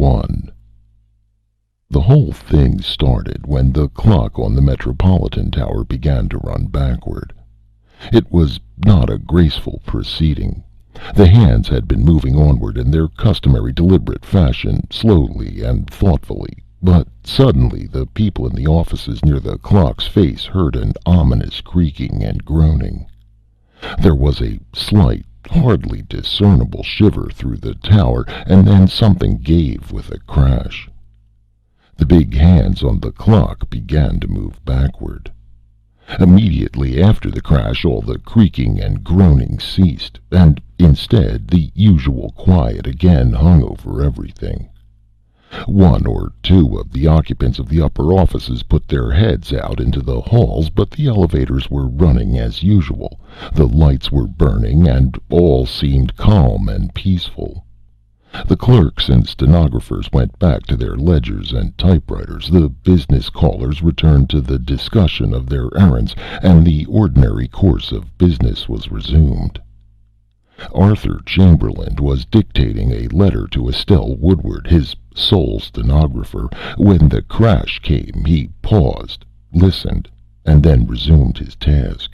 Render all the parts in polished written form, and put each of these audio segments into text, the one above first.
1. The whole thing started when the clock on the Metropolitan Tower began to run backward. It was not a graceful proceeding. The hands had been moving onward in their customary deliberate fashion, slowly and thoughtfully, but suddenly the people in the offices near the clock's face heard an ominous creaking and groaning. There was a slight, hardly discernible shiver through the tower, and then something gave with a crash. The big hands on the clock began to move backward. Immediately after the crash, all the creaking and groaning ceased, and instead the usual quiet again hung over everything. One or two of the occupants of the upper offices put their heads out into the halls, but the elevators were running as usual, the lights were burning, and all seemed calm and peaceful. The clerks and stenographers went back to their ledgers and typewriters, the business callers returned to the discussion of their errands, and the ordinary course of business was resumed. Arthur Chamberlain was dictating a letter to Estelle Woodward, his sole stenographer. When the crash came, he paused, listened, and then resumed his task.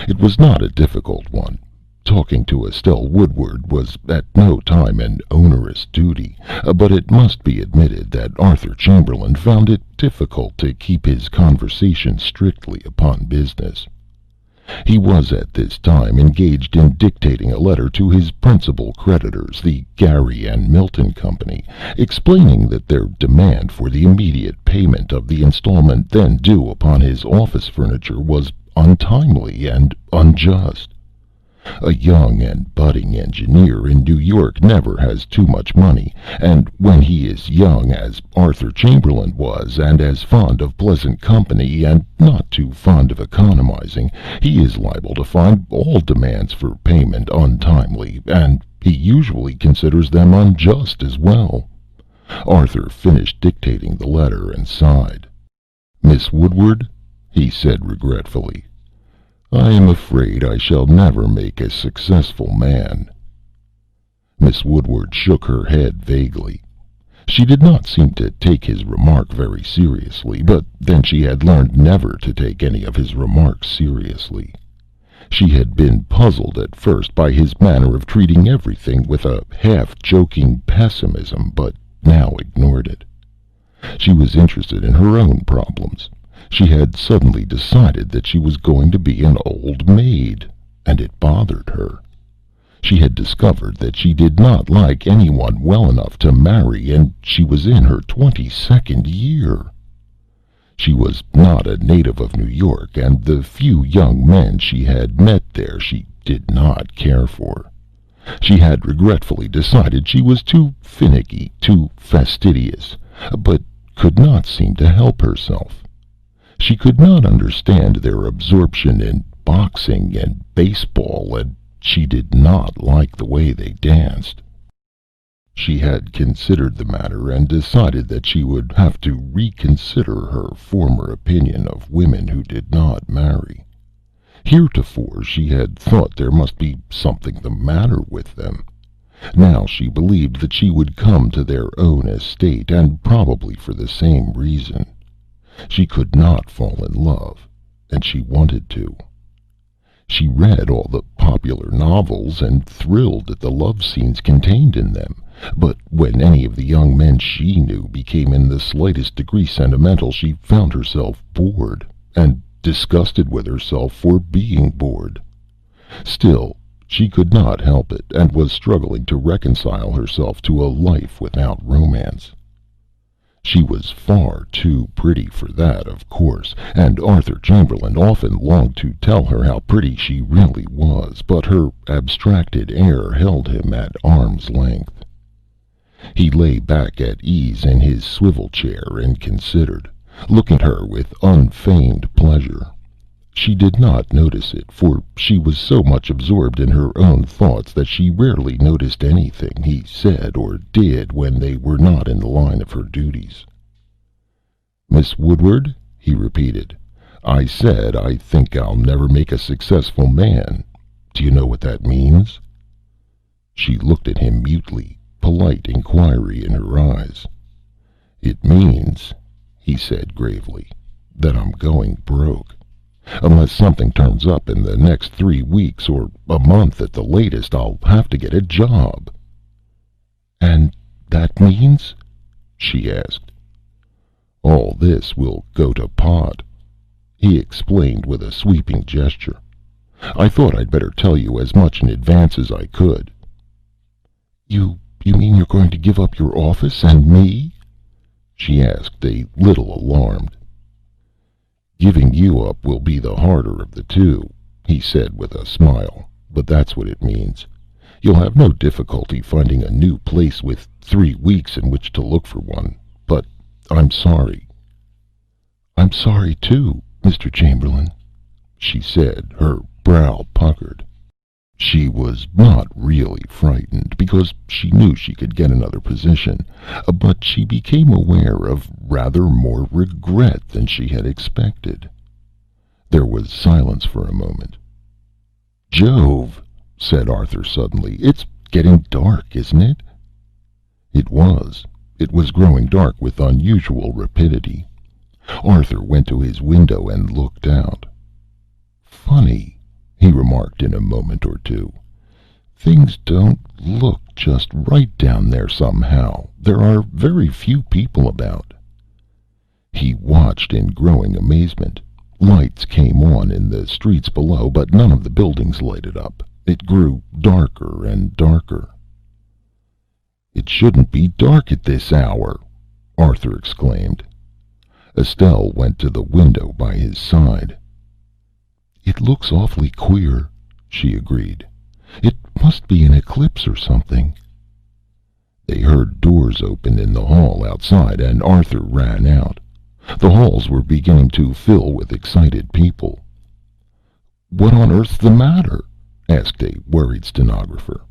It was not a difficult one. Talking to Estelle Woodward was at no time an onerous duty, but it must be admitted that Arthur Chamberlain found it difficult to keep his conversation strictly upon business. He was at this time engaged in dictating a letter to his principal creditors, the Gary and Milton Company, explaining that their demand for the immediate payment of the installment then due upon his office furniture was untimely and unjust. A young and budding engineer in New York never has too much money, and when he is young, as Arthur Chamberlain was, and as fond of pleasant company, and not too fond of economizing, he is liable to find all demands for payment untimely, and he usually considers them unjust as well. Arthur finished dictating the letter and sighed. "Miss Woodward," he said regretfully, "I am afraid I shall never make a successful man." Miss Woodward shook her head vaguely. She did not seem to take his remark very seriously, but then she had learned never to take any of his remarks seriously. She had been puzzled at first by his manner of treating everything with a half-joking pessimism, but now ignored it. She was interested in her own problems. She had suddenly decided that she was going to be an old maid, and it bothered her. She had discovered that she did not like anyone well enough to marry, and she was in her 22nd year. She was not a native of New York, and the few young men she had met there she did not care for. She had regretfully decided she was too finicky, too fastidious, but could not seem to help herself. She could not understand their absorption in boxing and baseball, and she did not like the way they danced. She had considered the matter and decided that she would have to reconsider her former opinion of women who did not marry. Heretofore she had thought there must be something the matter with them. Now she believed that she would come to their own estate, and probably for the same reason. She could not fall in love, and she wanted to. She read all the popular novels and thrilled at the love scenes contained in them, but when any of the young men she knew became in the slightest degree sentimental, she found herself bored, and disgusted with herself for being bored. Still, she could not help it, and was struggling to reconcile herself to a life without romance. She was far too pretty for that, of course, and Arthur Chamberlain often longed to tell her how pretty she really was, but her abstracted air held him at arm's length. He lay back at ease in his swivel chair and considered, looking at her with unfeigned pleasure. She did not notice it, for she was so much absorbed in her own thoughts that she rarely noticed anything he said or did when they were not in the line of her duties. "Miss Woodward," he repeated, "I said I think I'll never make a successful man. Do you know what that means?" She looked at him mutely, polite inquiry in her eyes. "It means," he said gravely, "that I'm going broke. Unless something turns up in the next 3 weeks, or a month at the latest, I'll have to get a job." "And that means?" she asked. "All this will go to pot," he explained with a sweeping gesture. "I thought I'd better tell you as much in advance as I could." You mean you're going to give up your office and me?" she asked, a little alarmed. "Giving you up will be the harder of the two," he said with a smile, "but that's what it means. You'll have no difficulty finding a new place with 3 weeks in which to look for one. But I'm sorry." "I'm sorry, too, Mr. Chamberlain," she said, her brow puckered. She was not really frightened, because she knew she could get another position, but she became aware of rather more regret than she had expected. There was silence for a moment. "Jove," said Arthur suddenly, "it's getting dark, isn't it?" It was. It was growing dark with unusual rapidity. Arthur went to his window and looked out. "Funny," he remarked in a moment or two. "Things don't look just right down there somehow. There are very few people about." He watched in growing amazement. Lights came on in the streets below, but none of the buildings lighted up. It grew darker and darker. "It shouldn't be dark at this hour," Arthur exclaimed. Estelle went to the window by his side. "It looks awfully queer," she agreed. "It must be an eclipse or something." They heard doors open in the hall outside, and Arthur ran out. The halls were beginning to fill with excited people. "What on earth's the matter?" asked a worried stenographer.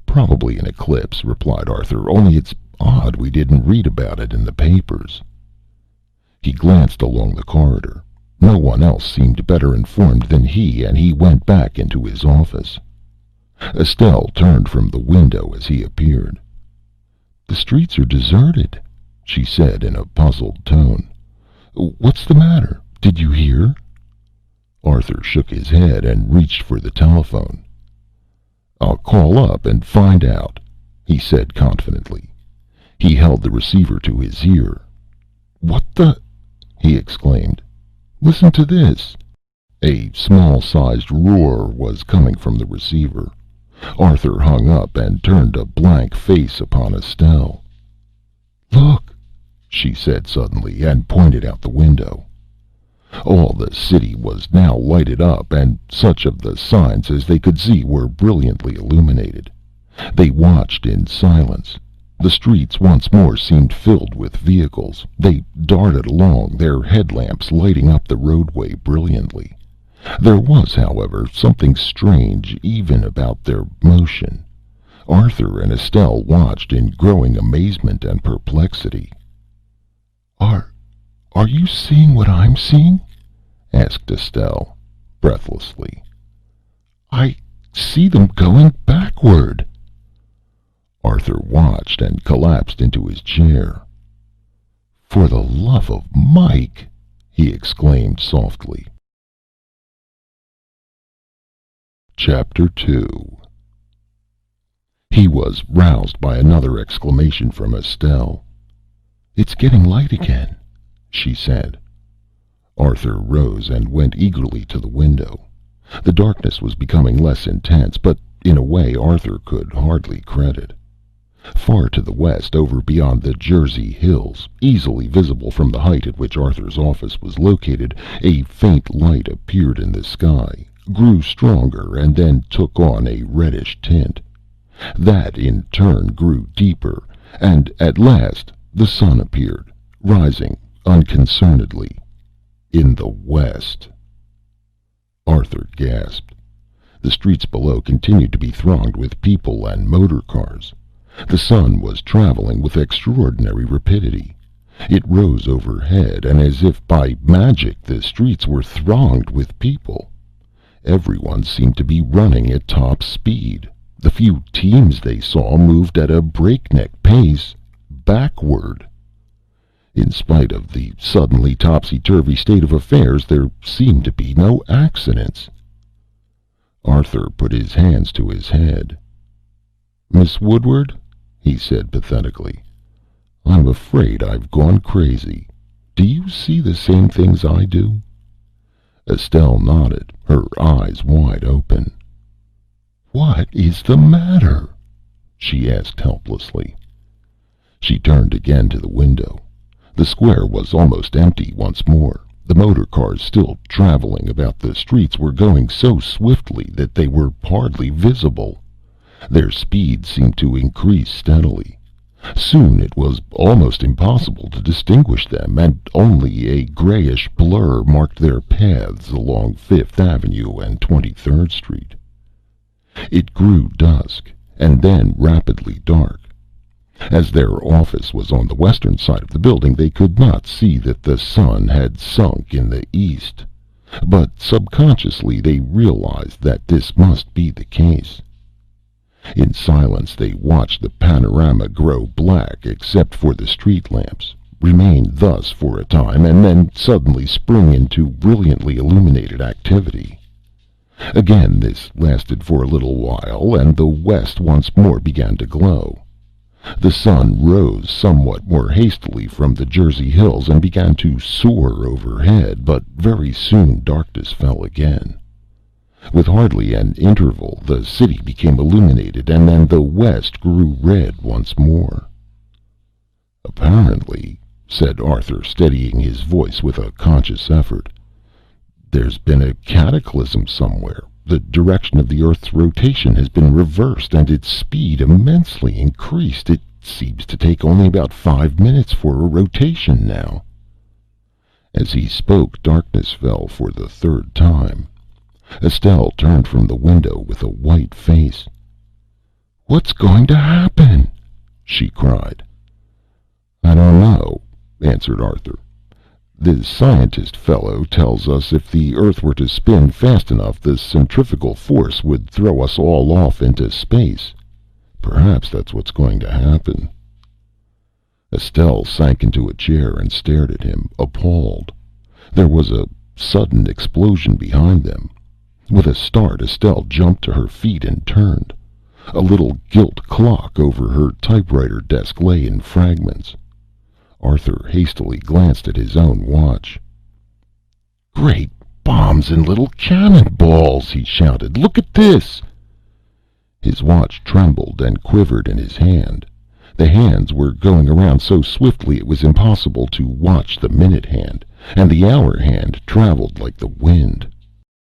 "Probably an eclipse," replied Arthur, "only it's odd we didn't read about it in the papers." He glanced along the corridor. No one else seemed better informed than he, and he went back into his office. Estelle turned from the window as he appeared. "The streets are deserted," she said in a puzzled tone. "What's the matter? Did you hear?" Arthur shook his head and reached for the telephone. "I'll call up and find out," he said confidently. He held the receiver to his ear. "What the—" he exclaimed. "Listen to this." A small-sized roar was coming from the receiver. Arthur hung up and turned a blank face upon Estelle. "Look," she said suddenly, and pointed out the window. All the city was now lighted up, and such of the signs as they could see were brilliantly illuminated. They watched in silence. The streets once more seemed filled with vehicles. They darted along, their headlamps lighting up the roadway brilliantly. There was, however, something strange even about their motion. Arthur and Estelle watched in growing amazement and perplexity. Are you seeing what I'm seeing?" asked Estelle, breathlessly. "I see them going backward." Arthur watched and collapsed into his chair. "For the love of Mike!" he exclaimed softly. Chapter 2. He was roused by another exclamation from Estelle. "It's getting light again," she said. Arthur rose and went eagerly to the window. The darkness was becoming less intense, but in a way Arthur could hardly credit. Far to the west, over beyond the Jersey hills, easily visible from the height at which Arthur's office was located, a faint light appeared in the sky, grew stronger, and then took on a reddish tint. That in turn grew deeper, and at last the sun appeared, rising unconcernedly in the west. Arthur gasped. The streets below continued to be thronged with people and motor cars. The sun was traveling with extraordinary rapidity. It rose overhead, and as if by magic the streets were thronged with people. Everyone seemed to be running at top speed. The few teams they saw moved at a breakneck pace, backward. In spite of the suddenly topsy-turvy state of affairs, there seemed to be no accidents. Arthur put his hands to his head. "Miss Woodward," he said pathetically, "I'm afraid I've gone crazy. Do you see the same things I do?" Estelle nodded, her eyes wide open. "What is the matter?" she asked helplessly. She turned again to the window. The square was almost empty once more. The motor cars still traveling about the streets were going so swiftly that they were hardly visible. Their speed seemed to increase steadily. Soon it was almost impossible to distinguish them, and only a grayish blur marked their paths along Fifth Avenue and 23rd Street. It grew dusk, and then rapidly dark. As their office was on the western side of the building, they could not see that the sun had sunk in the east, but subconsciously they realized that this must be the case. In silence they watched the panorama grow black except for the street lamps, remain thus for a time, and then suddenly spring into brilliantly illuminated activity. Again this lasted for a little while, and the west once more began to glow. The sun rose somewhat more hastily from the Jersey hills and began to soar overhead, but very soon darkness fell again. With hardly an interval, the city became illuminated, and then the west grew red once more. "Apparently," said Arthur, steadying his voice with a conscious effort, "there's been a cataclysm somewhere. The direction of the Earth's rotation has been reversed, and its speed immensely increased. It seems to take only about 5 minutes for a rotation now." As he spoke, darkness fell for the third time. Estelle turned from the window with a white face. "What's going to happen?" she cried. "I don't know," answered Arthur. "The scientist fellow tells us if the Earth were to spin fast enough, the centrifugal force would throw us all off into space. Perhaps that's what's going to happen." Estelle sank into a chair and stared at him, appalled. There was a sudden explosion behind them. With a start, Estelle jumped to her feet and turned. A little gilt clock over her typewriter desk lay in fragments. Arthur hastily glanced at his own watch. "Great bombs and little cannonballs!" he shouted. "Look at this!" His watch trembled and quivered in his hand. The hands were going around so swiftly it was impossible to watch the minute hand, and the hour hand traveled like the wind.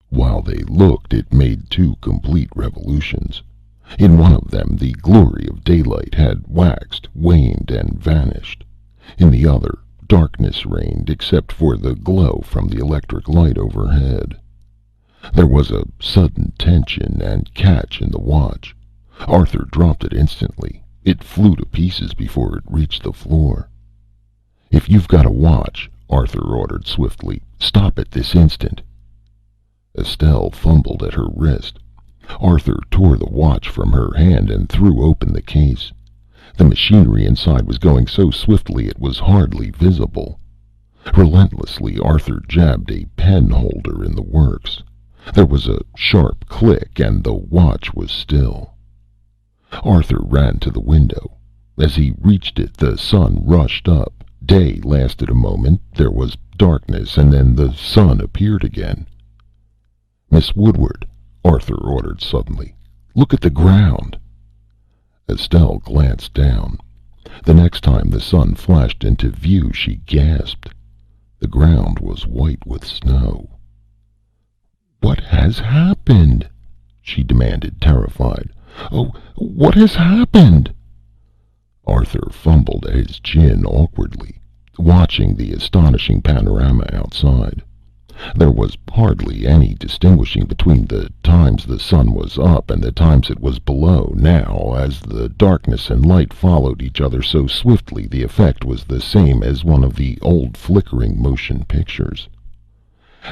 While they looked, it made 2 complete revolutions. In one of them, the glory of daylight had waxed, waned, and vanished. In the other, darkness reigned, except for the glow from the electric light overhead. There was a sudden tension and catch in the watch. Arthur dropped it instantly. It flew to pieces before it reached the floor. "If you've got a watch," Arthur ordered swiftly, "stop it this instant." Estelle fumbled at her wrist. Arthur tore the watch from her hand and threw open the case. The machinery inside was going so swiftly it was hardly visible. Relentlessly, Arthur jabbed a pen holder in the works. There was a sharp click, and the watch was still. Arthur ran to the window. As he reached it, the sun rushed up. Day lasted a moment, there was darkness, and then the sun appeared again. "Miss Woodward," Arthur ordered suddenly, "look at the ground." Estelle glanced down. The next time the sun flashed into view, she gasped. The ground was white with snow. "What has happened?" she demanded, terrified. "Oh, what has happened?" Arthur fumbled at his chin awkwardly, watching the astonishing panorama outside. There was hardly any distinguishing between the times the sun was up and the times it was below now. As the darkness and light followed each other so swiftly, the effect was the same as one of the old flickering motion pictures.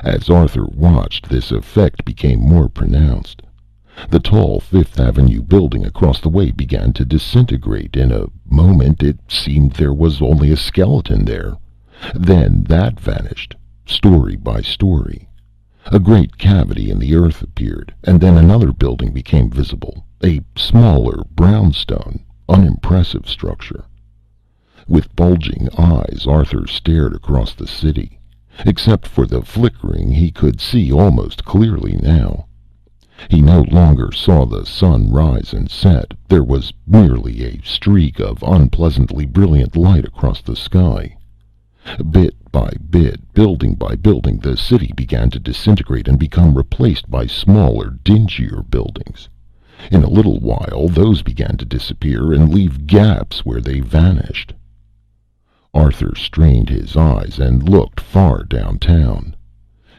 As Arthur watched, this effect became more pronounced. The tall Fifth Avenue building across the way began to disintegrate. In a moment, it seemed there was only a skeleton there. Then that vanished, story by story. A great cavity in the earth appeared, and then another building became visible, a smaller brownstone, unimpressive structure. With bulging eyes, Arthur stared across the city. Except for the flickering, he could see almost clearly now. He no longer saw the sun rise and set. There was merely a streak of unpleasantly brilliant light across the sky. Bit by bit, building by building, the city began to disintegrate and become replaced by smaller, dingier buildings. In a little while, those began to disappear and leave gaps where they vanished. Arthur strained his eyes and looked far downtown.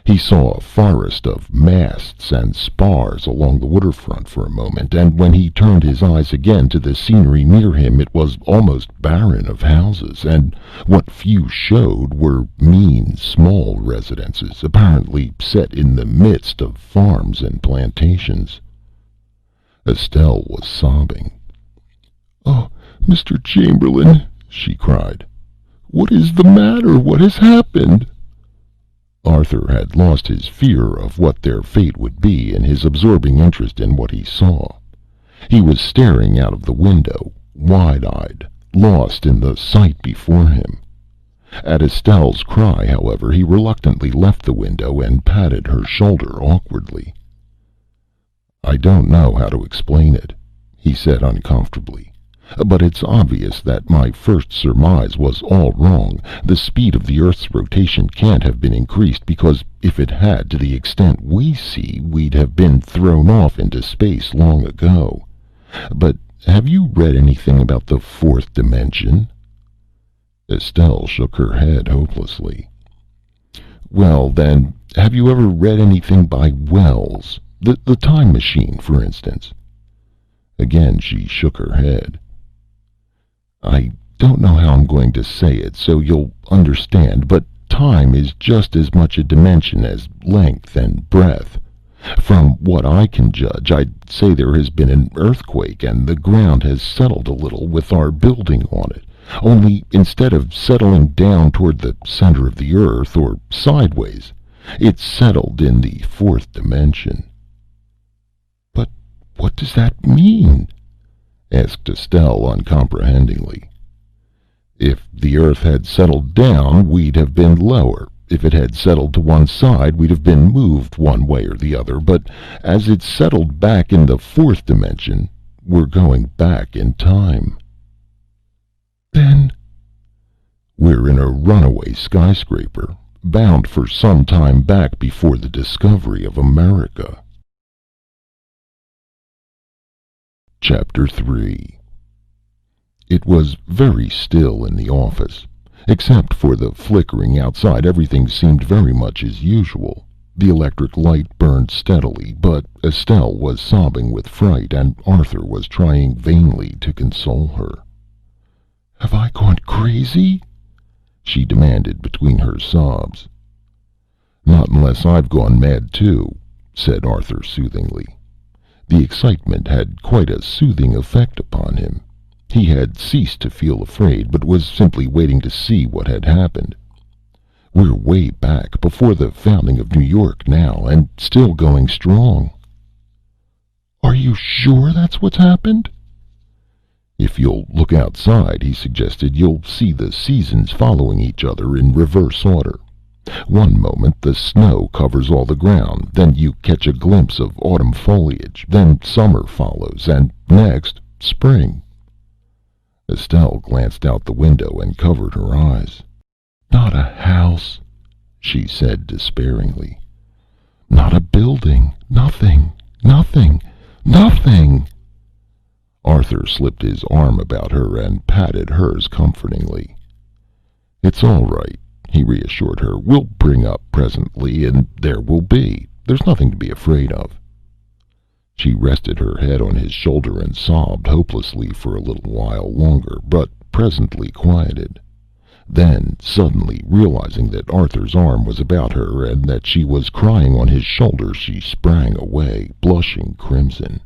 He saw a forest of masts and spars along the waterfront for a moment, and when he turned his eyes again to the scenery near him, it was almost barren of houses, and what few showed were mean, small residences, apparently set in the midst of farms and plantations. Estelle was sobbing. "Oh, Mr. Chamberlain," she cried. "What is the matter? What has happened?" Arthur had lost his fear of what their fate would be in his absorbing interest in what he saw. He was staring out of the window, wide-eyed, lost in the sight before him. At Estelle's cry, however, he reluctantly left the window and patted her shoulder awkwardly. "I don't know how to explain it," he said uncomfortably. "But it's obvious that my first surmise was all wrong. The speed of the Earth's rotation can't have been increased, because if it had to the extent we see, we'd have been thrown off into space long ago. But have you read anything about the fourth dimension?" Estelle shook her head hopelessly. "Well, then, have you ever read anything by Wells? The Time Machine, for instance?" Again she shook her head. "I don't know how I'm going to say it so you'll understand, but time is just as much a dimension as length and breadth. From what I can judge, I'd say there has been an earthquake, and the ground has settled a little with our building on it. Only instead of settling down toward the center of the earth, or sideways, it's settled in the fourth dimension." "But what does that mean?" asked Estelle uncomprehendingly. "If the Earth had settled down, we'd have been lower. If it had settled to one side, we'd have been moved one way or the other. But as it's settled back in the fourth dimension, we're going back in time." "Then—" "We're in a runaway skyscraper, bound for some time back before the discovery of America." Chapter 3. It was very still in the office. Except for the flickering outside, everything seemed very much as usual. The electric light burned steadily, but Estelle was sobbing with fright, and Arthur was trying vainly to console her. "Have I gone crazy?" she demanded between her sobs. "Not unless I've gone mad too," said Arthur soothingly. The excitement had quite a soothing effect upon him. He had ceased to feel afraid, but was simply waiting to see what had happened. "We're way back, before the founding of New York now, and still going strong." "Are you sure that's what's happened?" "If you'll look outside," he suggested, "you'll see the seasons following each other in reverse order. One moment the snow covers all the ground, then you catch a glimpse of autumn foliage, then summer follows, and next, spring." Estelle glanced out the window and covered her eyes. "Not a house," she said despairingly. "Not a building. Nothing. Nothing. Nothing." Arthur slipped his arm about her and patted hers comfortingly. "It's all right," he reassured her. "We'll bring up presently, and there we'll be. There's nothing to be afraid of." She rested her head on his shoulder and sobbed hopelessly for a little while longer, but presently quieted. Then, suddenly realizing that Arthur's arm was about her and that she was crying on his shoulder, she sprang away, blushing crimson.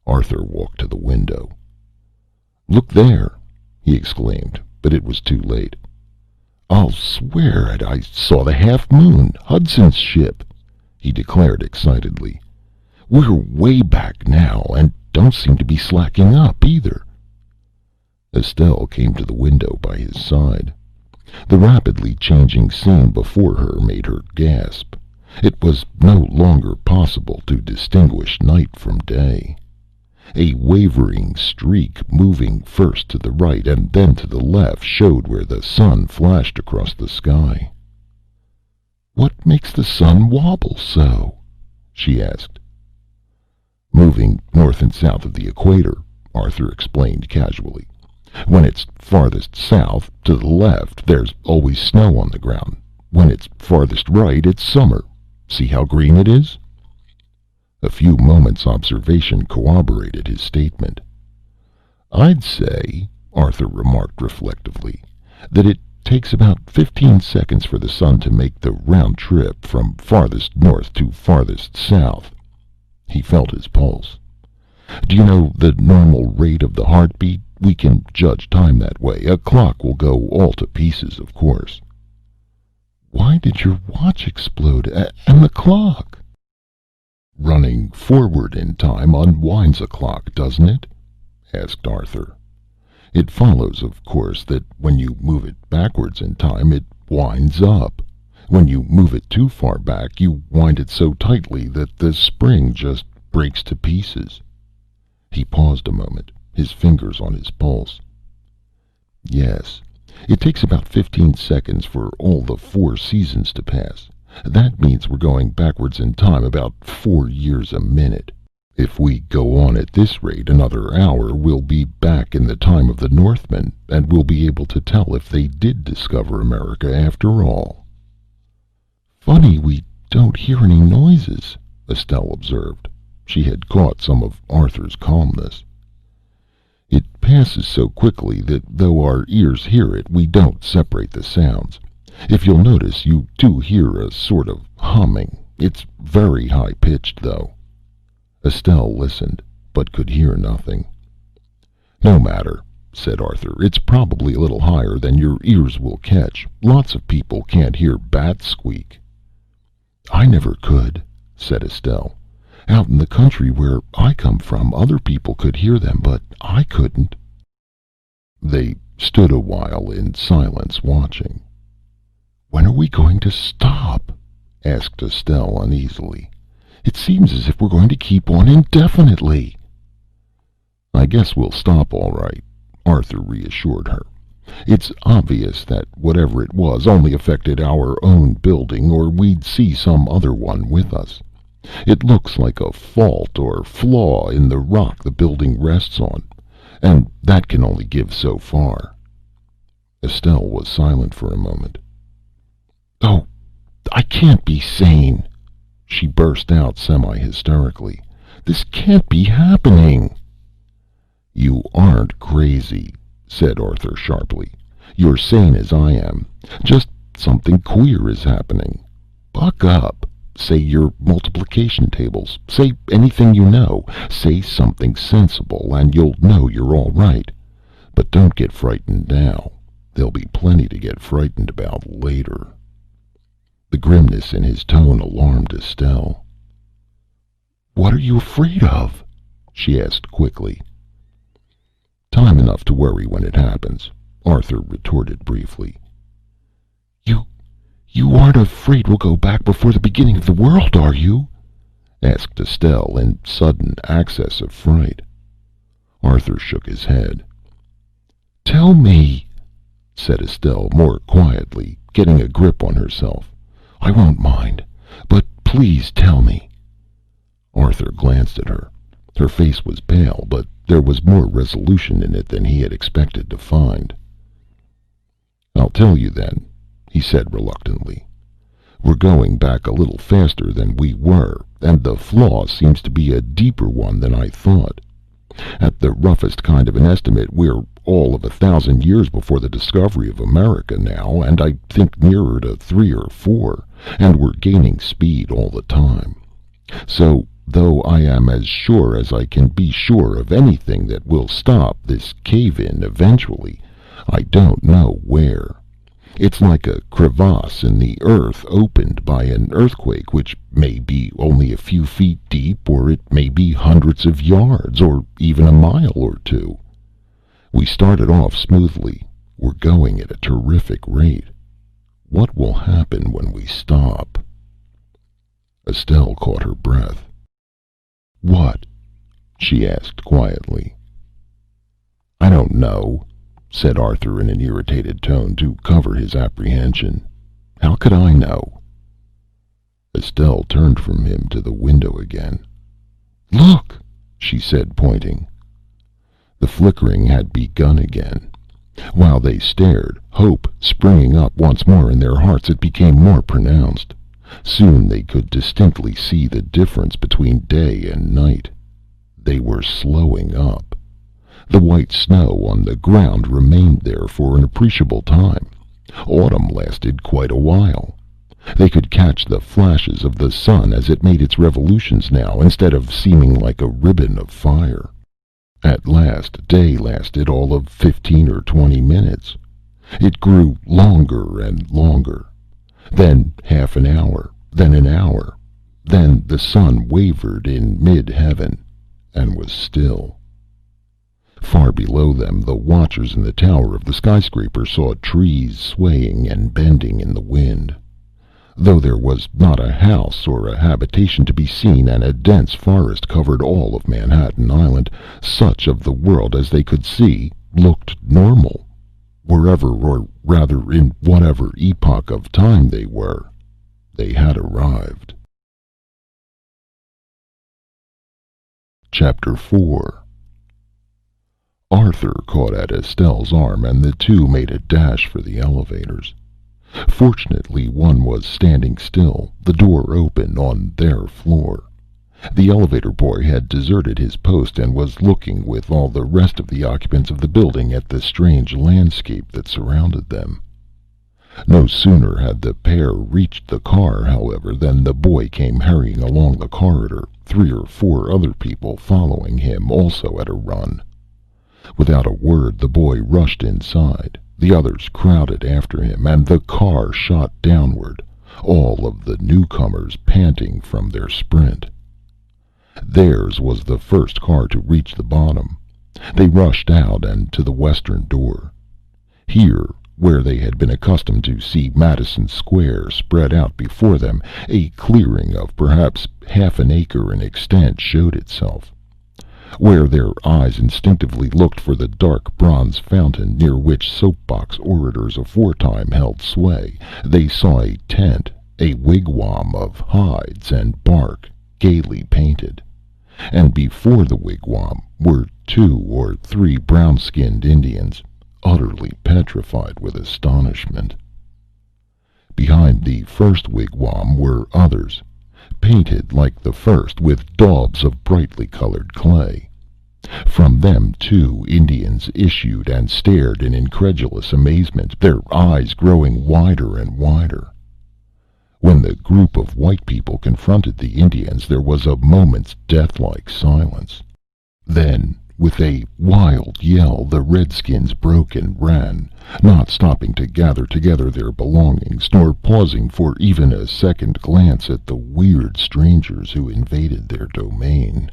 Arthur walked to the window. "Look there!" he exclaimed, but it was too late. "I'll swear it! I saw the Half Moon, Hudson's ship!" he declared excitedly. "We're way back now, and don't seem to be slacking up, either." Estelle came to the window by his side. The rapidly changing scene before her made her gasp. It was no longer possible to distinguish night from day. A wavering streak, moving first to the right and then to the left, showed where the sun flashed across the sky. "What makes the sun wobble so?" she asked. "Moving north and south of the equator," Arthur explained casually. "When it's farthest south, to the left, there's always snow on the ground. When it's farthest right, it's summer. See how green it is?" A few moments' observation corroborated his statement. "I'd say," Arthur remarked reflectively, "that it takes about 15 seconds for the sun to make the round trip from farthest north to farthest south." He felt his pulse. "Do you know the normal rate of the heartbeat? We can judge time that way. A clock will go all to pieces, of course." "Why did your watch explode? And the clock?" "Running forward in time unwinds a clock, doesn't it?" asked Arthur. "It follows, of course, that when you move it backwards in time, it winds up. When you move it too far back, you wind it so tightly that the spring just breaks to pieces." He paused a moment, his fingers on his pulse. "Yes, it takes about 15 seconds for all the 4 seasons to pass. That means we're going backwards in time about 4 years a minute. If we go on at this rate another hour, we'll be back in the time of the Northmen, and we'll be able to tell if they did discover America after all." "Funny we don't hear any noises," Estelle observed. She had caught some of Arthur's calmness. "It passes so quickly that though our ears hear it, we don't separate the sounds. If you'll notice, you do hear a sort of humming. It's very high-pitched, though." Estelle listened, but could hear nothing. "No matter," said Arthur. "It's probably a little higher than your ears will catch. Lots of people can't hear bats squeak." "I never could," said Estelle. "Out in the country where I come from, other people could hear them, but I couldn't." They stood a while in silence, watching. "When are we going to stop?" asked Estelle uneasily. "It seems as if we're going to keep on indefinitely." "I guess we'll stop all right," Arthur reassured her. "It's obvious that whatever it was only affected our own building, or we'd see some other one with us. It looks like a fault or flaw in the rock the building rests on, and that can only give so far." Estelle was silent for a moment. "Oh, I can't be sane!" she burst out semi-hysterically. "This can't be happening!" "You aren't crazy," said Arthur sharply. "You're sane as I am. Just something queer is happening. Buck up. Say your multiplication tables. Say anything you know. Say something sensible, and you'll know you're all right. But don't get frightened now. There'll be plenty to get frightened about later." The grimness in his tone alarmed Estelle. "What are you afraid of?" she asked quickly. "Time enough to worry when it happens," Arthur retorted briefly. You aren't afraid we'll go back before the beginning of the world, are you?" asked Estelle in sudden access of fright. Arthur shook his head. "Tell me," said Estelle more quietly, getting a grip on herself. "I won't mind, but please tell me." Arthur glanced at her. Her face was pale, but there was more resolution in it than he had expected to find. "I'll tell you then," he said reluctantly. "We're going back a little faster than we were, and the flaw seems to be a deeper one than I thought. At the roughest kind of an estimate, we're all of 1,000 years before the discovery of America now, and I think nearer to 3 or 4, and we're gaining speed all the time. So, though I am as sure as I can be sure of anything that we'll stop this cave-in eventually, I don't know where. It's like a crevasse in the earth opened by an earthquake, which may be only a few feet deep, or it may be hundreds of yards, or even a mile or two. We started off smoothly. We're going at a terrific rate. What will happen when we stop? Estelle caught her breath. What? She asked quietly. I don't know, said Arthur in an irritated tone to cover his apprehension. How could I know? Estelle turned from him to the window again. Look, she said, pointing. The flickering had begun again. While they stared, hope springing up once more in their hearts, it became more pronounced. Soon they could distinctly see the difference between day and night. They were slowing up. The white snow on the ground remained there for an appreciable time. Autumn lasted quite a while. They could catch the flashes of the sun as it made its revolutions now, instead of seeming like a ribbon of fire. At last, day lasted all of 15 or 20 minutes. It grew longer and longer. Then half an hour, then an hour. Then the sun wavered in mid-heaven and was still. Far below them, the watchers in the tower of the skyscraper saw trees swaying and bending in the wind. Though there was not a house or a habitation to be seen, and a dense forest covered all of Manhattan Island, such of the world as they could see looked normal. Wherever, or rather in whatever epoch of time they were, they had arrived. Chapter 4. Arthur caught at Estelle's arm, and the two made a dash for the elevators. Fortunately, one was standing still, the door open on their floor. The elevator boy had deserted his post and was looking with all the rest of the occupants of the building at the strange landscape that surrounded them. No sooner had the pair reached the car, however, than the boy came hurrying along the corridor, 3 or 4 other people following him, also at a run. Without a word, the boy rushed inside. The others crowded after him, and the car shot downward, all of the newcomers panting from their sprint. Theirs was the first car to reach the bottom. They rushed out and to the western door. Here, where they had been accustomed to see Madison Square spread out before them, a clearing of perhaps half an acre in extent showed itself. Where their eyes instinctively looked for the dark bronze fountain near which soapbox orators aforetime held sway, they saw a tent, a wigwam of hides and bark, gaily painted. And before the wigwam were 2 or 3 brown-skinned Indians, utterly petrified with astonishment. Behind the first wigwam were others, painted like the first with daubs of brightly colored clay. From them, too, Indians issued and stared in incredulous amazement, their eyes growing wider and wider. When the group of white people confronted the Indians, there was a moment's deathlike silence. Then, with a wild yell, the redskins broke and ran, not stopping to gather together their belongings, nor pausing for even a second glance at the weird strangers who invaded their domain.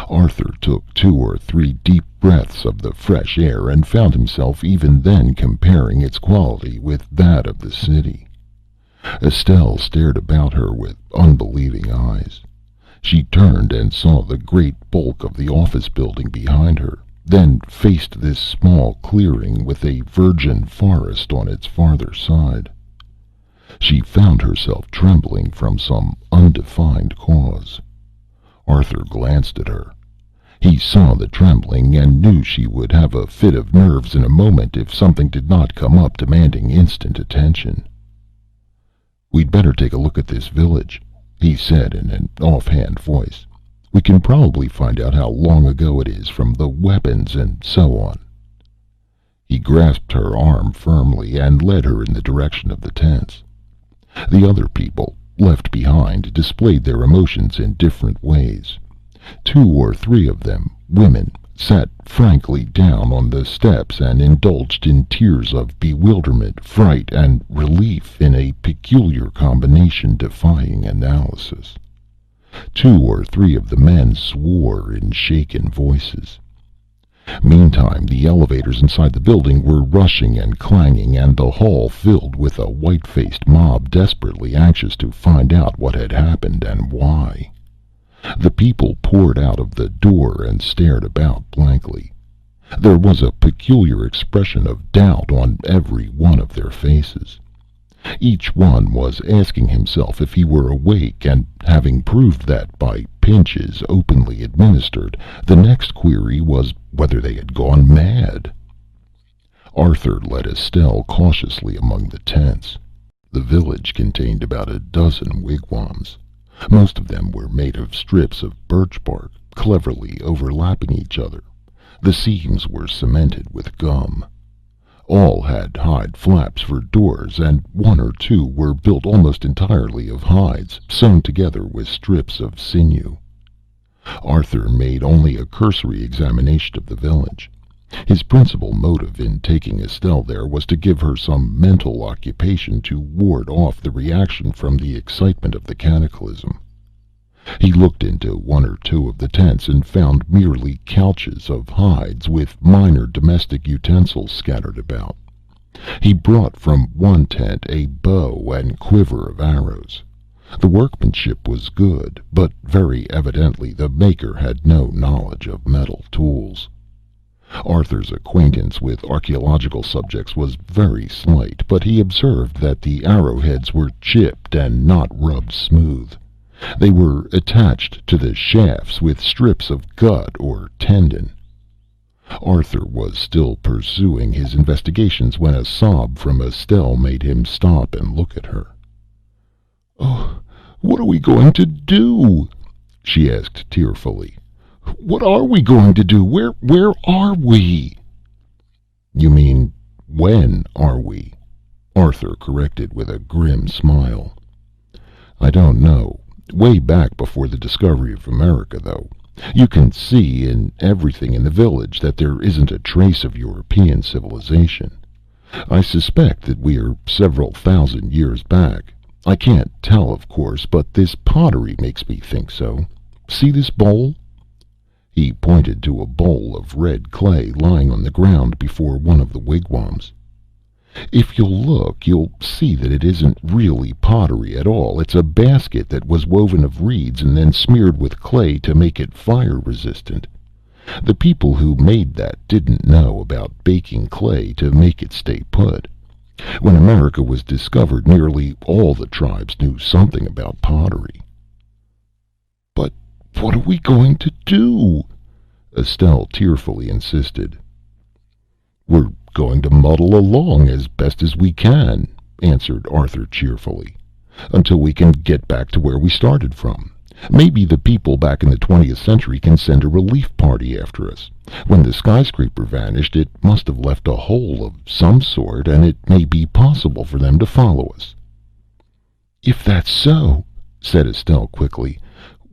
Arthur took 2 or 3 deep breaths of the fresh air, and found himself even then comparing its quality with that of the city. Estelle stared about her with unbelieving eyes. She turned and saw the great bulk of the office building behind her, then faced this small clearing with a virgin forest on its farther side. She found herself trembling from some undefined cause. Arthur glanced at her. He saw the trembling, and knew she would have a fit of nerves in a moment if something did not come up demanding instant attention. "We'd better take a look at this village," he said in an offhand voice. "We can probably find out how long ago it is from the weapons and so on." He grasped her arm firmly and led her in the direction of the tents. The other people, left behind, displayed their emotions in different ways. 2 or 3 of them, women, sat frankly down on the steps and indulged in tears of bewilderment, fright, and relief in a peculiar combination defying analysis. 2 or 3 of the men swore in shaken voices. Meantime, the elevators inside the building were rushing and clanging, and the hall filled with a white-faced mob desperately anxious to find out what had happened and why. The people poured out of the door and stared about blankly. There was a peculiar expression of doubt on every one of their faces. Each one was asking himself if he were awake, and having proved that by pinches openly administered, the next query was whether they had gone mad. Arthur led Estelle cautiously among the tents. The village contained about a dozen wigwams. Most of them were made of strips of birch bark, cleverly overlapping each other. The seams were cemented with gum. All had hide flaps for doors, and 1 or 2 were built almost entirely of hides, sewn together with strips of sinew. Arthur made only a cursory examination of the village. His principal motive in taking Estelle there was to give her some mental occupation to ward off the reaction from the excitement of the cataclysm. He looked into 1 or 2 of the tents and found merely couches of hides with minor domestic utensils scattered about. He brought from one tent a bow and quiver of arrows. The workmanship was good, but very evidently the maker had no knowledge of metal tools. Arthur's acquaintance with archaeological subjects was very slight, but he observed that the arrowheads were chipped and not rubbed smooth. They were attached to the shafts with strips of gut or tendon. Arthur was still pursuing his investigations when a sob from Estelle made him stop and look at her. "Oh, what are we going to do?" she asked tearfully. "What are we going to do? Where are we?" "You mean, when are we?" Arthur corrected with a grim smile. "I don't know. Way back before the discovery of America, though. You can see in everything in the village that there isn't a trace of European civilization. I suspect that we are several thousand years back. I can't tell, of course, but this pottery makes me think so. See this bowl?" He pointed to a bowl of red clay lying on the ground before one of the wigwams. "If you'll look, you'll see that it isn't really pottery at all. It's a basket that was woven of reeds and then smeared with clay to make it fire resistant. The people who made that didn't know about baking clay to make it stay put. When America was discovered, nearly all the tribes knew something about pottery." "But what are we going to do?" Estelle tearfully insisted. "We're going to muddle along as best as we can," answered Arthur cheerfully, "until we can get back to where we started from. Maybe the people back in the 20th century can send a relief party after us. When the skyscraper vanished, it must have left a hole of some sort, and it may be possible for them to follow us." "If that's so," said Estelle quickly,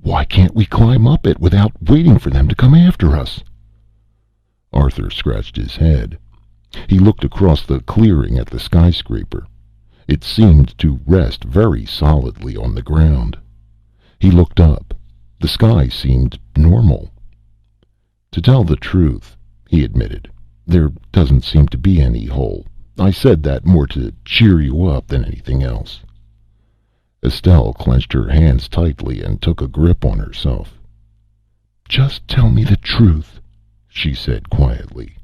"why can't we climb up it without waiting for them to come after us?" Arthur scratched his head. He looked across the clearing at the skyscraper. It seemed to rest very solidly on the ground. He looked up. The sky seemed normal. "To tell the truth," he admitted, "there doesn't seem to be any hole. I said that more to cheer you up than anything else." Estelle clenched her hands tightly and took a grip on herself. "Just tell me the truth," she said quietly.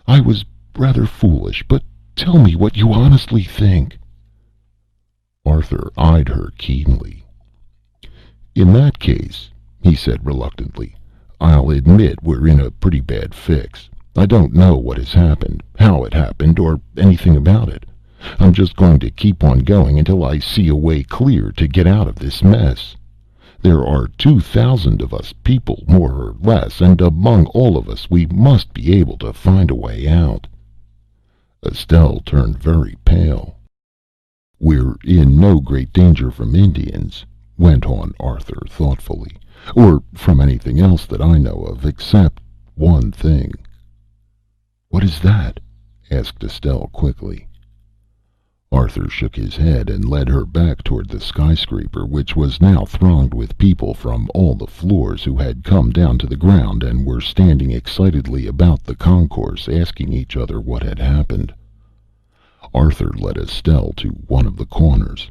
"I was rather foolish, but tell me what you honestly think." Arthur eyed her keenly. "In that case," he said reluctantly, "I'll admit we're in a pretty bad fix. I don't know what has happened, how it happened, or anything about it. I'm just going to keep on going until I see a way clear to get out of this mess. There are 2,000 of us people, more or less, and among all of us we must be able to find a way out." Estelle turned very pale. "We're in no great danger from Indians," went on Arthur thoughtfully, "or from anything else that I know of, except one thing." "What is that?" asked Estelle quickly. Arthur shook his head and led her back toward the skyscraper, which was now thronged with people from all the floors who had come down to the ground and were standing excitedly about the concourse, asking each other what had happened. Arthur led Estelle to one of the corners.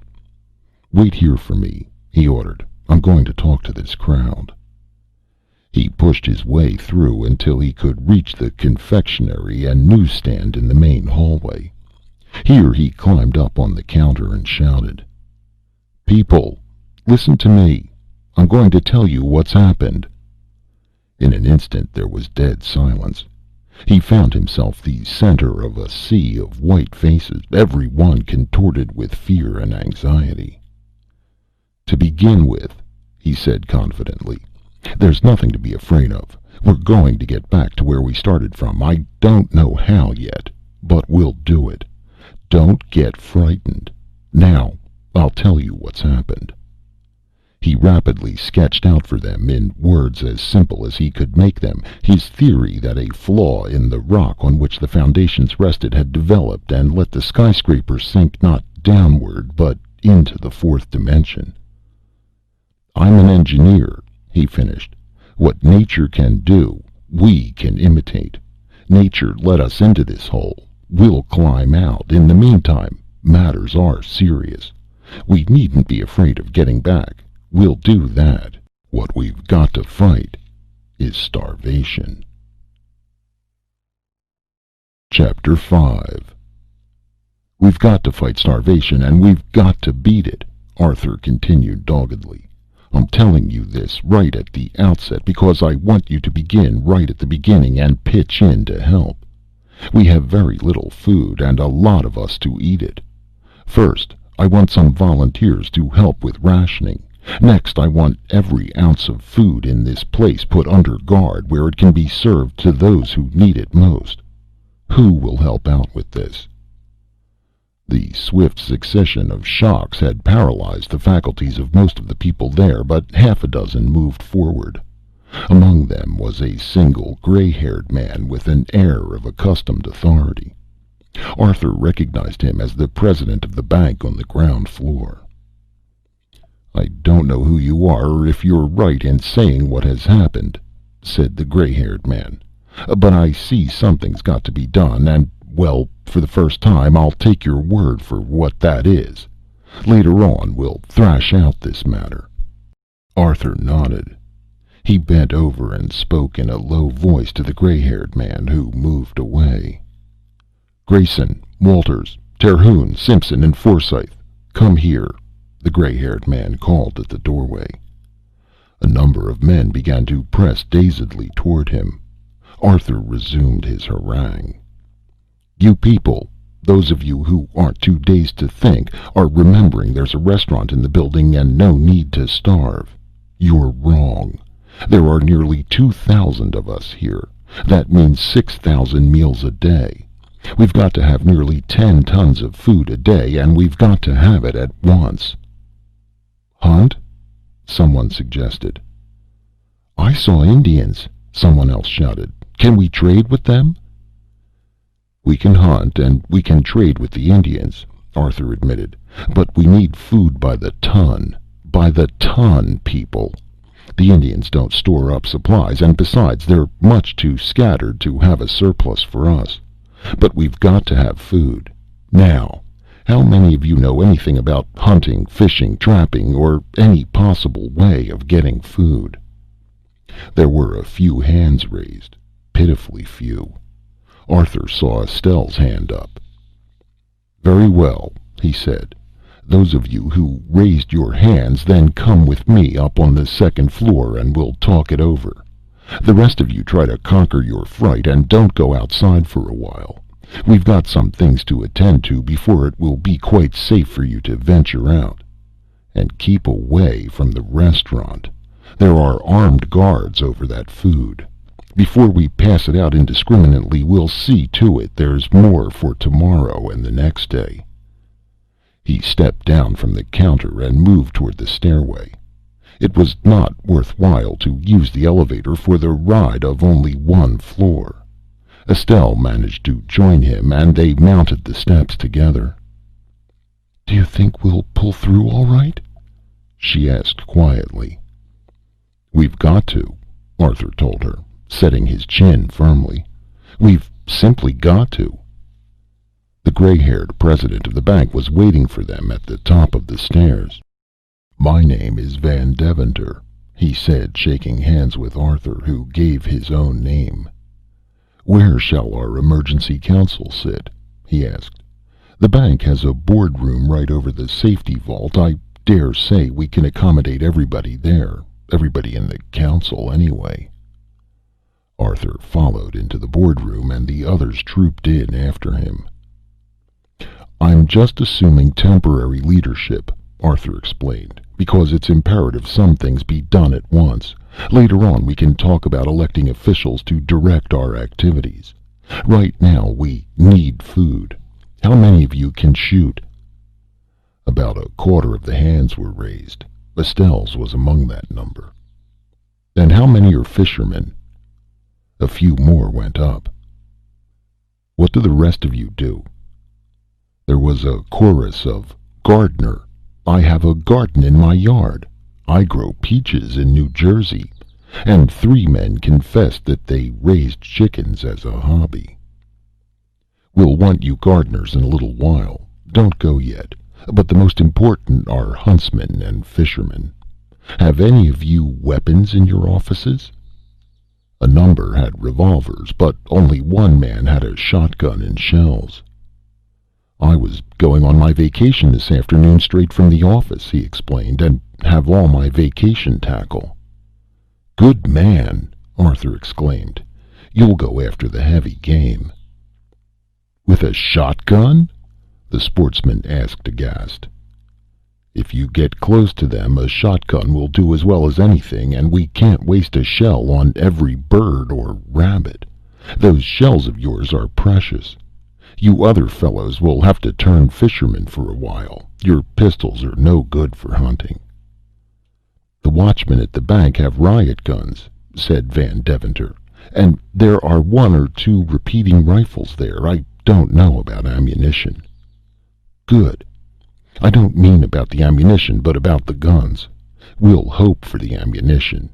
"Wait here for me," he ordered. "I'm going to talk to this crowd." He pushed his way through until he could reach the confectionery and newsstand in the main hallway. Here he climbed up on the counter and shouted, "People, listen to me. I'm going to tell you what's happened." In an instant there was dead silence. He found himself the center of a sea of white faces, every one contorted with fear and anxiety. "To begin with," he said confidently, "there's nothing to be afraid of. We're going to get back to where we started from. I don't know how yet, but we'll do it. Don't get frightened. Now, I'll tell you what's happened." He rapidly sketched out for them, in words as simple as he could make them, his theory that a flaw in the rock on which the foundations rested had developed and let the skyscraper sink not downward, but into the fourth dimension. "I'm an engineer," he finished. "What nature can do, we can imitate. Nature let us into this hole. We'll climb out. In the meantime, matters are serious. We needn't be afraid of getting back. We'll do that. What we've got to fight is starvation." Chapter 5. "We've got to fight starvation, and we've got to beat it," Arthur continued doggedly. "I'm telling you this right at the outset because I want you to begin right at the beginning and pitch in to help. We have very little food, and a lot of us to eat it. First, I want some volunteers to help with rationing. Next, I want every ounce of food in this place put under guard where it can be served to those who need it most. Who will help out with this?" The swift succession of shocks had paralyzed the faculties of most of the people there, but half a dozen moved forward. Among them was a single gray-haired man with an air of accustomed authority. Arthur recognized him as the president of the bank on the ground floor. "I don't know who you are or if you're right in saying what has happened," said the gray-haired man, "but I see something's got to be done, and, well, for the first time, I'll take your word for what that is. Later on, we'll thrash out this matter." Arthur nodded. He bent over and spoke in a low voice to the gray-haired man, who moved away. "Grayson, Walters, Terhune, Simpson, and Forsyth, come here," the gray-haired man called at the doorway. A number of men began to press dazedly toward him. Arthur resumed his harangue. "You people, those of you who aren't too dazed to think, are remembering there's a restaurant in the building and no need to starve. You're wrong. There are nearly 2,000 of us here. That means 6,000 meals a day. We've got to have nearly 10 tons of food a day, and we've got to have it at once." "Hunt?" someone suggested. "I saw Indians," someone else shouted. "Can we trade with them?" "We can hunt and we can trade with the Indians," Arthur admitted. "But we need food by the ton. By the ton, people. The Indians don't store up supplies, and besides, they're much too scattered to have a surplus for us. But we've got to have food. Now, how many of you know anything about hunting, fishing, trapping, or any possible way of getting food?" There were a few hands raised, pitifully few. Arthur saw Estelle's hand up. "Very well," he said. "Those of you who raised your hands, then come with me up on the second floor and we'll talk it over. The rest of you try to conquer your fright and don't go outside for a while. We've got some things to attend to before it will be quite safe for you to venture out. And keep away from the restaurant. There are armed guards over that food. Before we pass it out indiscriminately, we'll see to it there's more for tomorrow and the next day." He stepped down from the counter and moved toward the stairway. It was not worthwhile to use the elevator for the ride of only one floor. Estelle managed to join him, and they mounted the steps together. "Do you think we'll pull through all right?" she asked quietly. "We've got to," Arthur told her, setting his chin firmly. "We've simply got to." The gray-haired president of the bank was waiting for them at the top of the stairs. "My name is Van Deventer," he said, shaking hands with Arthur, who gave his own name. "Where shall our emergency counsel sit?" he asked. "The bank has a boardroom right over the safety vault. I dare say we can accommodate everybody there. Everybody in the council, anyway." Arthur followed into the boardroom, and the others trooped in after him. "I'm just assuming temporary leadership," Arthur explained, "because it's imperative some things be done at once. Later on we can talk about electing officials to direct our activities. Right now we need food. How many of you can shoot?" About a quarter of the hands were raised. Estelle's was among that number. "And how many are fishermen?" A few more went up. "What do the rest of you do?" There was a chorus of "Gardener. I have a garden in my yard. I grow peaches in New Jersey." And 3 men confessed that they raised chickens as a hobby. "We'll want you gardeners in a little while. Don't go yet. But the most important are huntsmen and fishermen. Have any of you weapons in your offices?" A number had revolvers, but only 1 man had a shotgun and shells. "I was going on my vacation this afternoon straight from the office," he explained, "and have all my vacation tackle." "Good man," Arthur exclaimed. "You'll go after the heavy game." "With a shotgun?" the sportsman asked, aghast. "If you get close to them, a shotgun will do as well as anything, and we can't waste a shell on every bird or rabbit. Those shells of yours are precious. You other fellows will have to turn fishermen for a while. Your pistols are no good for hunting." "The watchmen at the bank have riot guns," said Van Deventer, "and there are 1 or 2 repeating rifles there. I don't know about ammunition." "Good. I don't mean about the ammunition, but about the guns. We'll hope for the ammunition.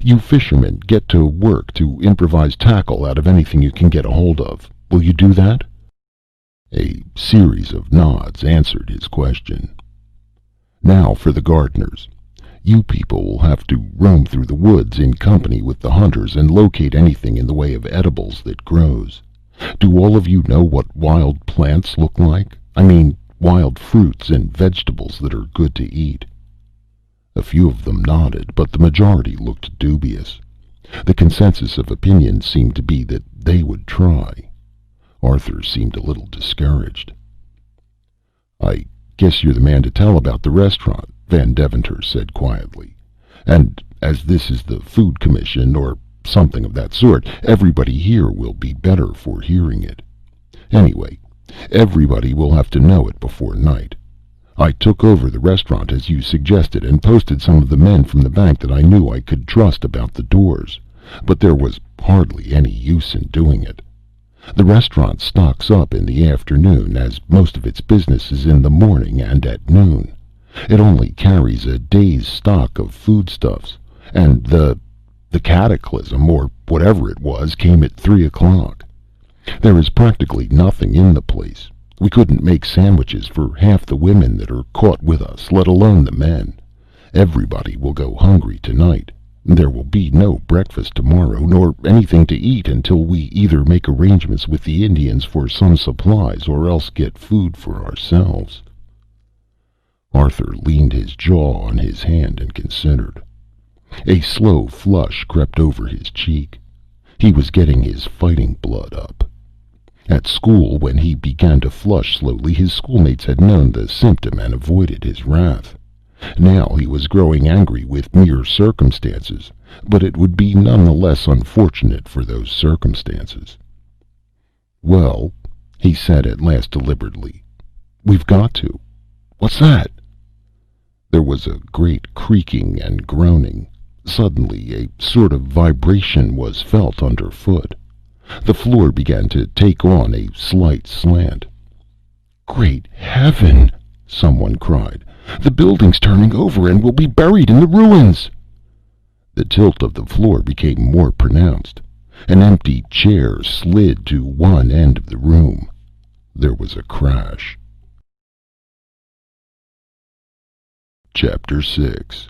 You fishermen get to work to improvise tackle out of anything you can get a hold of. Will you do that?" A series of nods answered his question. "Now for the gardeners. You people will have to roam through the woods in company with the hunters and locate anything in the way of edibles that grows. Do all of you know what wild plants look like? I mean, wild fruits and vegetables that are good to eat." A few of them nodded, but the majority looked dubious. The consensus of opinion seemed to be that they would try. Arthur seemed a little discouraged. "I guess you're the man to tell about the restaurant," Van Deventer said quietly. "And as this is the Food Commission, or something of that sort, everybody here will be better for hearing it. Anyway, everybody will have to know it before night. I took over the restaurant as you suggested and posted some of the men from the bank that I knew I could trust about the doors, but there was hardly any use in doing it. The restaurant stocks up in the afternoon, as most of its business is in the morning and at noon. It only carries a day's stock of foodstuffs, and the cataclysm, or whatever it was, came at 3 o'clock. There is practically nothing in the place. We couldn't make sandwiches for half the women that are caught with us, let alone the men. Everybody will go hungry tonight. There will be no breakfast tomorrow, nor anything to eat until we either make arrangements with the Indians for some supplies or else get food for ourselves." Arthur leaned his jaw on his hand and considered. A slow flush crept over his cheek. He was getting his fighting blood up. At school, when he began to flush slowly, his schoolmates had known the symptom and avoided his wrath. Now he was growing angry with mere circumstances, but it would be none the less unfortunate for those circumstances. "Well," he said at last deliberately, "we've got to." "What's that?" There was a great creaking and groaning. Suddenly a sort of vibration was felt underfoot. The floor began to take on a slight slant. "Great heaven!" someone cried. "The building's turning over and we'll be buried in the ruins!" The tilt of the floor became more pronounced. An empty chair slid to one end of the room. There was a crash. Chapter 6.